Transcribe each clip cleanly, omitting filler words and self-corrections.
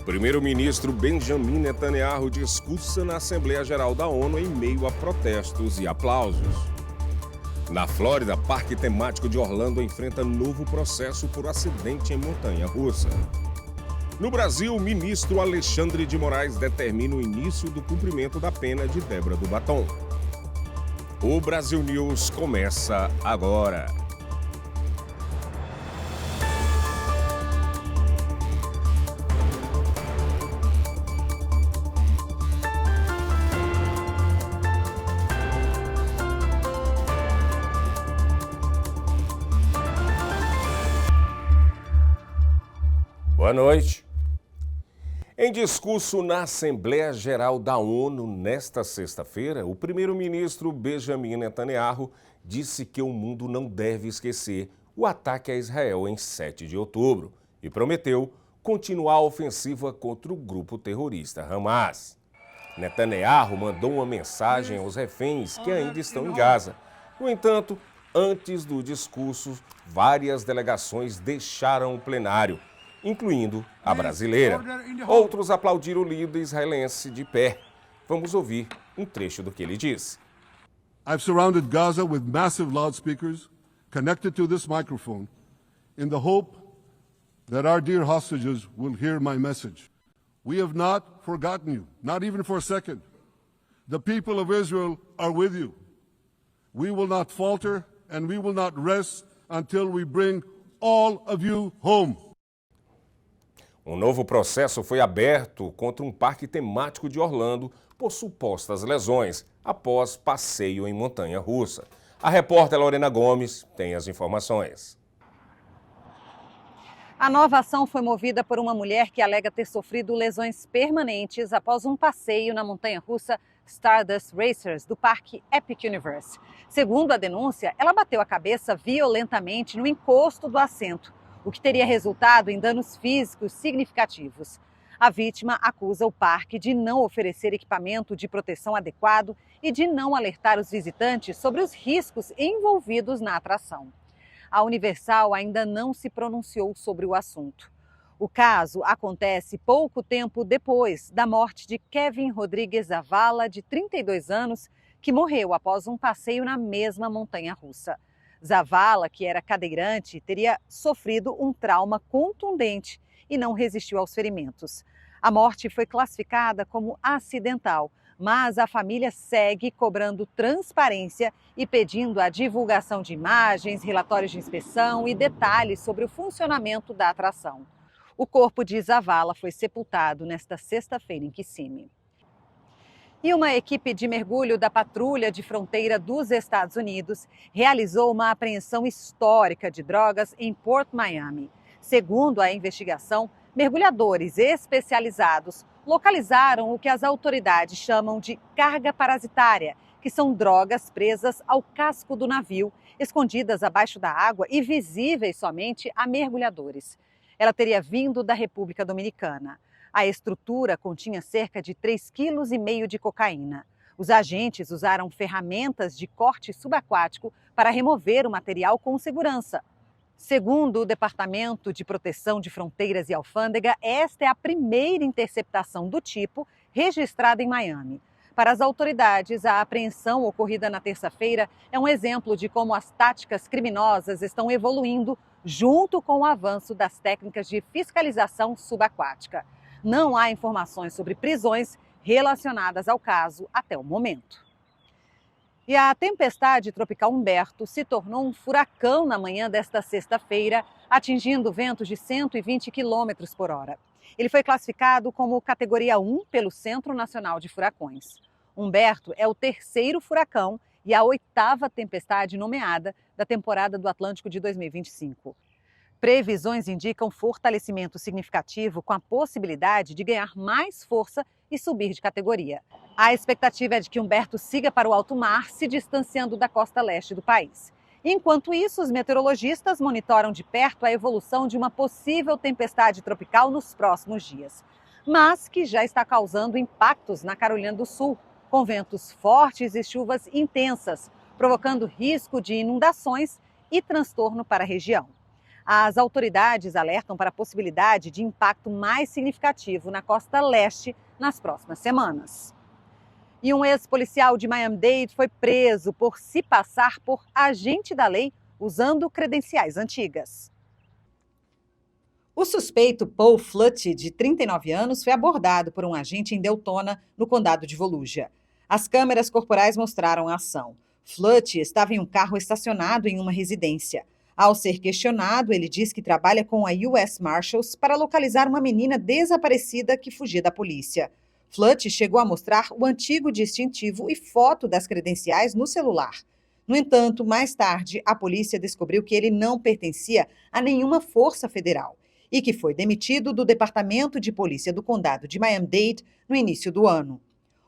Primeiro-ministro Benjamin Netanyahu discursa na Assembleia Geral da ONU em meio a protestos e aplausos. Na Flórida, parque temático de Orlando enfrenta novo processo por acidente em montanha-russa. No Brasil, o ministro Alexandre de Moraes determina o início do cumprimento da pena de Débora do Batom. O Brasil News começa agora. Boa noite. Em discurso na Assembleia Geral da ONU nesta sexta-feira, o primeiro-ministro Benjamin Netanyahu disse que o mundo não deve esquecer o ataque a Israel em 7 de outubro e prometeu continuar a ofensiva contra o grupo terrorista Hamas. Netanyahu mandou uma mensagem aos reféns que ainda estão em Gaza. No entanto, antes do discurso, várias delegações deixaram o plenário, incluindo a brasileira. Outros aplaudiram o líder israelense de pé. Vamos ouvir um trecho do que ele disse. I've surrounded Gaza with massive loudspeakers connected to this microphone in the hope that our dear hostages will hear my message. We have not forgotten you, not even for a second. The people of Israel are with you. We will not falter and we will not rest until we bring all of you home. Um novo processo foi aberto contra um parque temático de Orlando por supostas lesões após passeio em montanha-russa. A repórter Lorena Gomes tem as informações. A nova ação foi movida por uma mulher que alega ter sofrido lesões permanentes após um passeio na montanha-russa Stardust Racers do parque Epic Universe. Segundo a denúncia, ela bateu a cabeça violentamente no encosto do assento, o que teria resultado em danos físicos significativos. A vítima acusa o parque de não oferecer equipamento de proteção adequado e de não alertar os visitantes sobre os riscos envolvidos na atração. A Universal ainda não se pronunciou sobre o assunto. O caso acontece pouco tempo depois da morte de Kevin Rodrigues Zavala, de 32 anos, que morreu após um passeio na mesma montanha-russa. Zavala, que era cadeirante, teria sofrido um trauma contundente e não resistiu aos ferimentos. A morte foi classificada como acidental, mas a família segue cobrando transparência e pedindo a divulgação de imagens, relatórios de inspeção e detalhes sobre o funcionamento da atração. O corpo de Zavala foi sepultado nesta sexta-feira em Kissimmee. E uma equipe de mergulho da Patrulha de Fronteira dos Estados Unidos realizou uma apreensão histórica de drogas em Port Miami. Segundo a investigação, mergulhadores especializados localizaram o que as autoridades chamam de carga parasitária, que são drogas presas ao casco do navio, escondidas abaixo da água e visíveis somente a mergulhadores. Ela teria vindo da República Dominicana. A estrutura continha cerca de 3,5 kg de cocaína. Os agentes usaram ferramentas de corte subaquático para remover o material com segurança. Segundo o Departamento de Proteção de Fronteiras e Alfândega, esta é a primeira interceptação do tipo registrada em Miami. Para as autoridades, a apreensão ocorrida na terça-feira é um exemplo de como as táticas criminosas estão evoluindo junto com o avanço das técnicas de fiscalização subaquática. Não há informações sobre prisões relacionadas ao caso até o momento. E a tempestade tropical Humberto se tornou um furacão na manhã desta sexta-feira, atingindo ventos de 120 km por hora. Ele foi classificado como categoria 1 pelo Centro Nacional de Furacões. Humberto é o terceiro furacão e a 8ª tempestade nomeada da temporada do Atlântico de 2025. Previsões indicam fortalecimento significativo com a possibilidade de ganhar mais força e subir de categoria. A expectativa é de que Humberto siga para o alto mar, se distanciando da costa leste do país. Enquanto isso, os meteorologistas monitoram de perto a evolução de uma possível tempestade tropical nos próximos dias, mas que já está causando impactos na Carolina do Sul, com ventos fortes e chuvas intensas, provocando risco de inundações e transtorno para a região. As autoridades alertam para a possibilidade de impacto mais significativo na costa leste nas próximas semanas. E um ex-policial de Miami-Dade foi preso por se passar por agente da lei usando credenciais antigas. O suspeito Paul Flutie, de 39 anos, foi abordado por um agente em Deltona, no condado de Volusia. As câmeras corporais mostraram a ação. Flutie estava em um carro estacionado em uma residência. Ao ser questionado, ele diz que trabalha com a U.S. Marshals para localizar uma menina desaparecida que fugia da polícia. Flutie chegou a mostrar o antigo distintivo e foto das credenciais no celular. No entanto, mais tarde, a polícia descobriu que ele não pertencia a nenhuma força federal e que foi demitido do Departamento de Polícia do Condado de Miami-Dade no início do ano.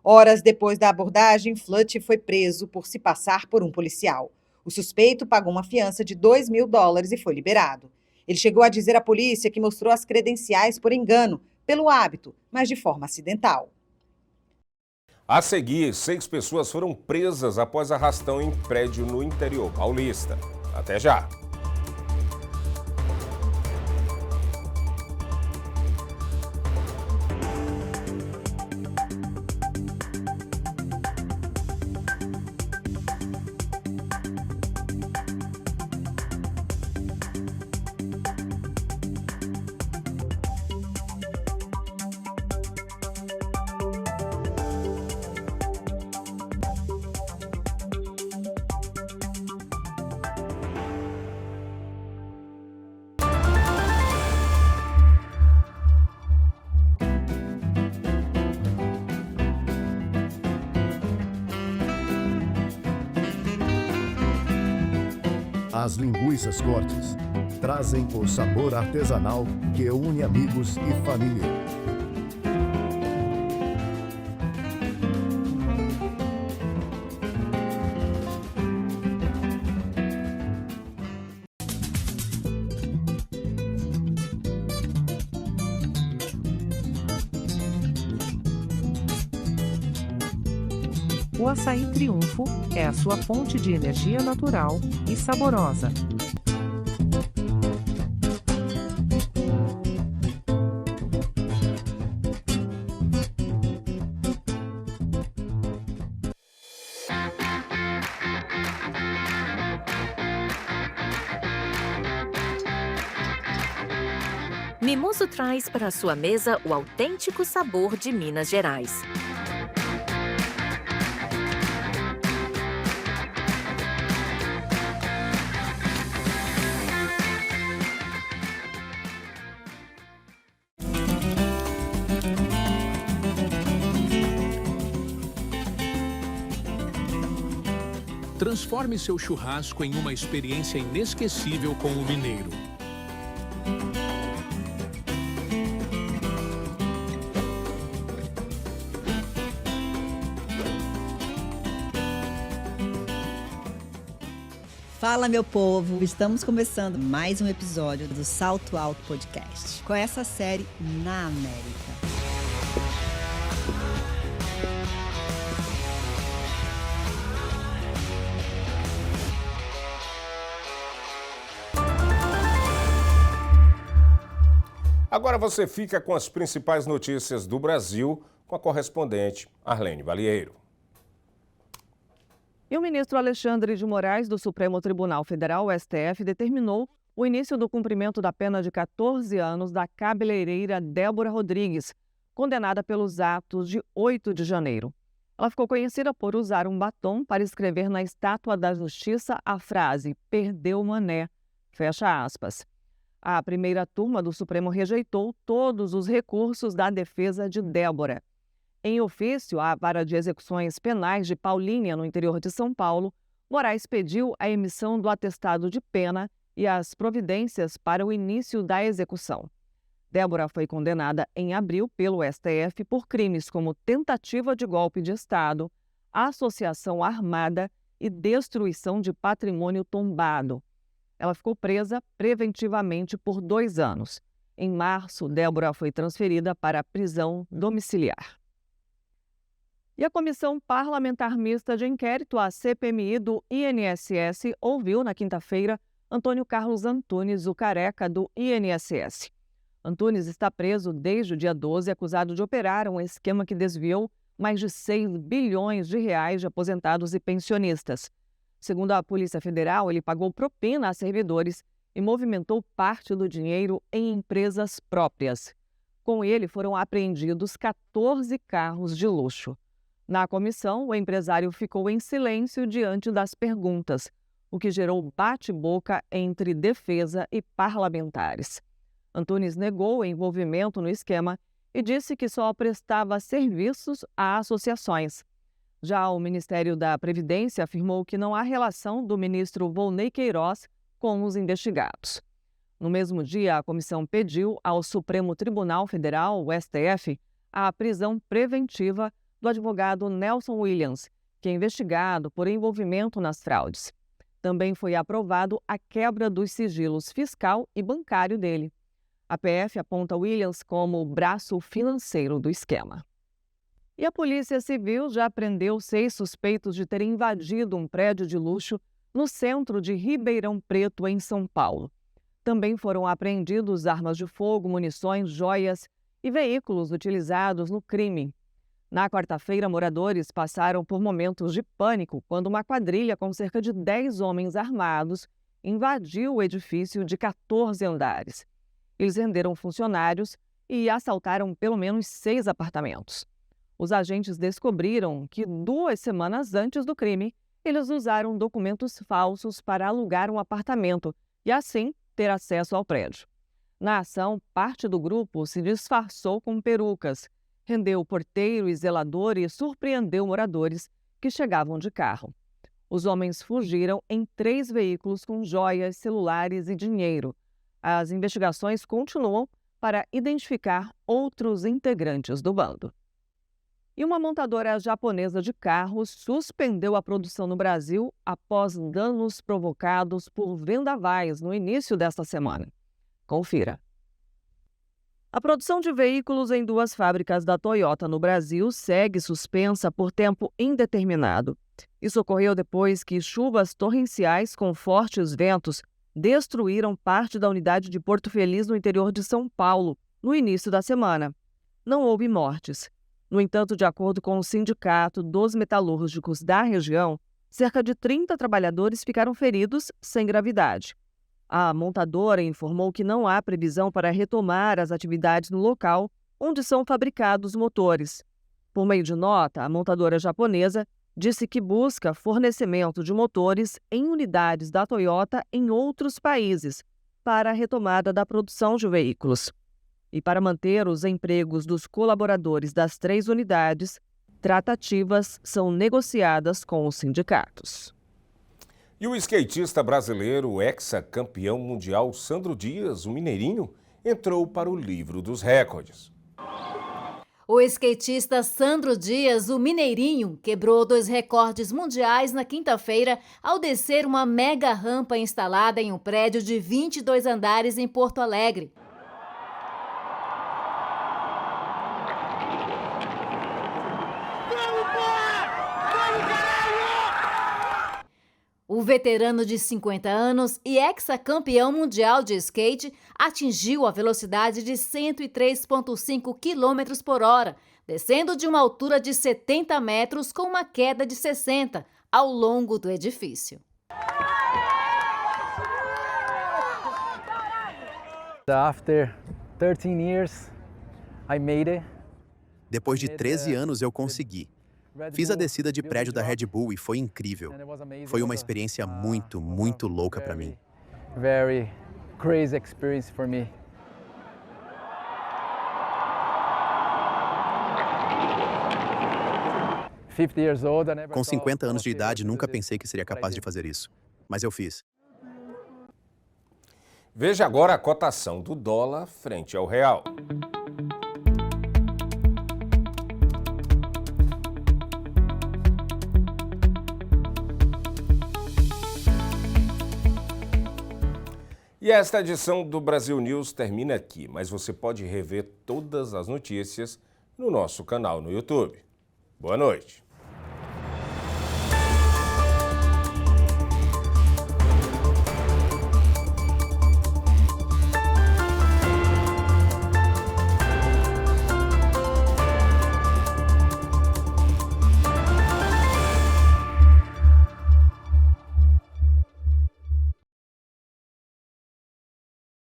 Horas depois da abordagem, Flutie foi preso por se passar por um policial. O suspeito pagou uma fiança de $2.000 e foi liberado. Ele chegou a dizer à polícia que mostrou as credenciais por engano, pelo hábito, mas de forma acidental. A seguir, 6 pessoas foram presas após arrastão em prédio no interior paulista. Até já! As linguiças cortes trazem o sabor artesanal que une amigos e família. O açaí Triunfo é a sua fonte de energia natural e saborosa. Mimoso traz para a sua mesa o autêntico sabor de Minas Gerais. Transforme seu churrasco em uma experiência inesquecível com o mineiro. Fala, meu povo! Estamos começando mais um episódio do Salto Alto Podcast, com essa série na América. Agora você fica com as principais notícias do Brasil com a correspondente Arlene Valieiro. E o ministro Alexandre de Moraes, do Supremo Tribunal Federal, STF, determinou o início do cumprimento da pena de 14 anos da cabeleireira Débora Rodrigues, condenada pelos atos de 8 de janeiro. Ela ficou conhecida por usar um batom para escrever na Estátua da Justiça a frase "Perdeu Mané", fecha aspas. A primeira turma do Supremo rejeitou todos os recursos da defesa de Débora. Em ofício à Vara de Execuções Penais de Paulínia, no interior de São Paulo, Moraes pediu a emissão do atestado de pena e as providências para o início da execução. Débora foi condenada em abril pelo STF por crimes como tentativa de golpe de Estado, associação armada e destruição de patrimônio tombado. Ela ficou presa preventivamente por 2 anos. Em março, Débora foi transferida para a prisão domiciliar. E a Comissão Parlamentar Mista de Inquérito, a CPMI do INSS, ouviu na quinta-feira Antônio Carlos Antunes, o careca do INSS. Antunes está preso desde o dia 12, acusado de operar um esquema que desviou mais de 6 bilhões de reais de aposentados e pensionistas. Segundo a Polícia Federal, ele pagou propina a servidores e movimentou parte do dinheiro em empresas próprias. Com ele foram apreendidos 14 carros de luxo. Na comissão, o empresário ficou em silêncio diante das perguntas, o que gerou bate-boca entre defesa e parlamentares. Antunes negou o envolvimento no esquema e disse que só prestava serviços a associações. Já o Ministério da Previdência afirmou que não há relação do ministro Volney Queiroz com os investigados. No mesmo dia, a comissão pediu ao Supremo Tribunal Federal, o STF, a prisão preventiva do advogado Nelson Williams, que é investigado por envolvimento nas fraudes. Também foi aprovado a quebra dos sigilos fiscal e bancário dele. A PF aponta Williams como o braço financeiro do esquema. E a Polícia Civil já prendeu 6 suspeitos de terem invadido um prédio de luxo no centro de Ribeirão Preto, em São Paulo. Também foram apreendidos armas de fogo, munições, joias e veículos utilizados no crime. Na quarta-feira, moradores passaram por momentos de pânico quando uma quadrilha com cerca de 10 homens armados invadiu o edifício de 14 andares. Eles renderam funcionários e assaltaram pelo menos 6 apartamentos. Os agentes descobriram que 2 semanas antes do crime, eles usaram documentos falsos para alugar um apartamento e, assim, ter acesso ao prédio. Na ação, parte do grupo se disfarçou com perucas, rendeu porteiro e zelador e surpreendeu moradores que chegavam de carro. Os homens fugiram em 3 veículos com joias, celulares e dinheiro. As investigações continuam para identificar outros integrantes do bando. E uma montadora japonesa de carros suspendeu a produção no Brasil após danos provocados por vendavais no início desta semana. Confira. A produção de veículos em 2 fábricas da Toyota no Brasil segue suspensa por tempo indeterminado. Isso ocorreu depois que chuvas torrenciais com fortes ventos destruíram parte da unidade de Porto Feliz, no interior de São Paulo, no início da semana. Não houve mortes. No entanto, de acordo com o Sindicato dos Metalúrgicos da região, cerca de 30 trabalhadores ficaram feridos sem gravidade. A montadora informou que não há previsão para retomar as atividades no local onde são fabricados motores. Por meio de nota, a montadora japonesa disse que busca fornecimento de motores em unidades da Toyota em outros países para a retomada da produção de veículos. E para manter os empregos dos colaboradores das 3 unidades, tratativas são negociadas com os sindicatos. E o skatista brasileiro, o ex-campeão mundial Sandro Dias, o mineirinho, entrou para o livro dos recordes. O skatista Sandro Dias, o mineirinho, quebrou 2 recordes mundiais na quinta-feira ao descer uma mega rampa instalada em um prédio de 22 andares em Porto Alegre. O veterano de 50 anos e ex-campeão mundial de skate atingiu a velocidade de 103,5 km por hora, descendo de uma altura de 70 metros com uma queda de 60 ao longo do edifício. After 13 years, I made it. Depois de 13 anos eu consegui. Fiz a descida de prédio da Red Bull e foi incrível. Foi uma experiência muito louca para mim. Very crazy experience for me. Com 50 anos de idade, nunca pensei que seria capaz de fazer isso. Mas eu fiz. Veja agora a cotação do dólar frente ao real. E esta edição do Brasil News termina aqui, mas você pode rever todas as notícias no nosso canal no YouTube. Boa noite.